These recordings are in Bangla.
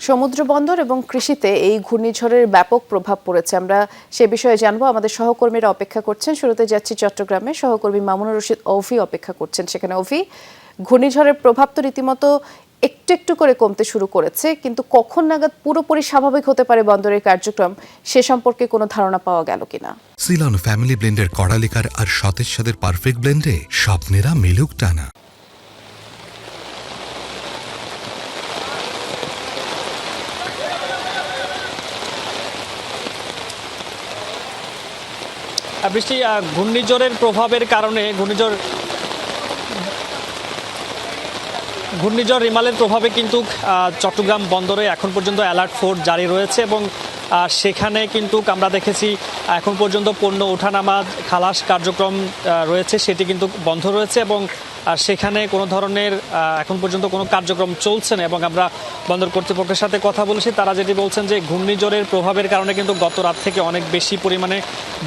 সমুদ্র বন্দর এবং কৃষিতে এই ঘূর্ণিঝড়ের ব্যাপক প্রভাব পড়েছে। আমরা সে বিষয়ে জানবো। আমাদের সহকর্মীরা অপেক্ষা করছেন। শুরুতে যাচ্ছি চট্টগ্রামে, সহকর্মী মামুনুর রশিদ অফি অপেক্ষা করছেন সেখানে। অফি, ঘূর্ণিঝড়ের প্রভাব তো রীতিমতো একটু একটু করে কমতে শুরু করেছে, কিন্তু কখন নাগাদ পুরোপুরি স্বাভাবিক হতে পারে বন্দরের কার্যক্রম সে সম্পর্কে কোনো ধারণা পাওয়া গেল কিনা? সিলন ফ্যামিলি ব্লেন্ডের কড়ালিকার আর সতেজ স্বাদের পারফেক্ট ব্লেন্ডে স্বপ্নেরা মিলুক টানা। বৃষ্টি ঘূর্ণিঝড়ের প্রভাবের কারণে ঘূর্ণিঝড় রিমালের প্রভাবে কিন্তু চট্টগ্রাম বন্দরে এখন পর্যন্ত অ্যালার্ট 4 জারি রয়েছে এবং সেখানে কিন্তু আমরা দেখেছি এখন পর্যন্ত পণ্য ওঠানামা খালাস কার্যক্রম রয়েছে, সেটি কিন্তু বন্ধ রয়েছে এবং সেখানে কোনো ধরনের এখন পর্যন্ত কোনো কার্যক্রম চলছে না। এবং আমরা বন্দর কর্তৃপক্ষের সাথে কথা বলেছি, তারা যেটি বলছেন যে ঘূর্ণিঝড়ের প্রভাবের কারণে কিন্তু গত রাত থেকে অনেক বেশি পরিমাণে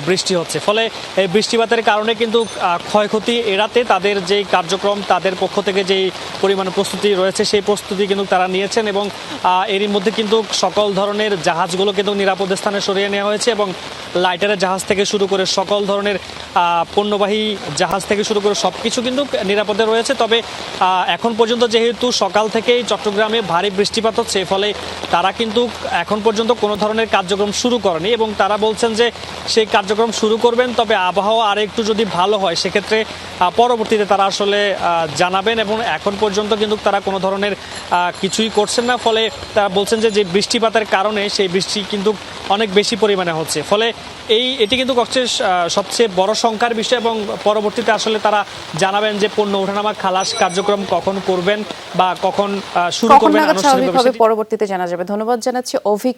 বৃষ্টি হচ্ছে, ফলে এই বৃষ্টিপাতের কারণে কিন্তু ক্ষয়ক্ষতি এড়াতে তাদের যেই কার্যক্রম, তাদের পক্ষ থেকে যেই পরিমাণে প্রস্তুতি রয়েছে সেই প্রস্তুতি কিন্তু তারা নিয়েছেন এবং এরই মধ্যে কিন্তু সকল ধরনের জাহাজগুলো কিন্তু নিরাপদ স্থানে সরিয়ে নেওয়া হয়েছে এবং লাইটারের জাহাজ থেকে শুরু করে সকল ধরনের পণ্যবাহী জাহাজ থেকে শুরু করে সব কিছু কিন্তু নিরাপদে রয়েছে। তবে এখন পর্যন্ত যেহেতু সকাল থেকেই চট্টগ্রামে ভারী বৃষ্টিপাত হচ্ছে, ফলে তারা কিন্তু এখন পর্যন্ত কোনো ধরনের কার্যক্রম শুরু করেনি এবং তারা বলছেন যে সেই কার্যক্রম শুরু করবেন, তবে আবহাওয়া আর একটু যদি ভালো হয় সেক্ষেত্রে পরবর্তীতে তারা আসলে জানাবেন। এবং এখন পর্যন্ত কিন্তু তারা কোনো ধরনের কিছুই করছেন না, ফলে তারা বলছেন যে বৃষ্টিপাতের কারণে সেই বৃষ্টি কিন্তু অনেক বেশি পরিমাণে হচ্ছে, ফলে এটি কিন্তু সবচেয়ে বড় শঙ্কার বিষয় এবং পরবর্তীতে আসলে তারা জানাবেন যে পণ্য ওঠানামা খালাস কার্যক্রম কখন করবেন বা কখন শুরু করবেন পরবর্তীতে জানা যাবে। ধন্যবাদ জানাচ্ছি অভিক।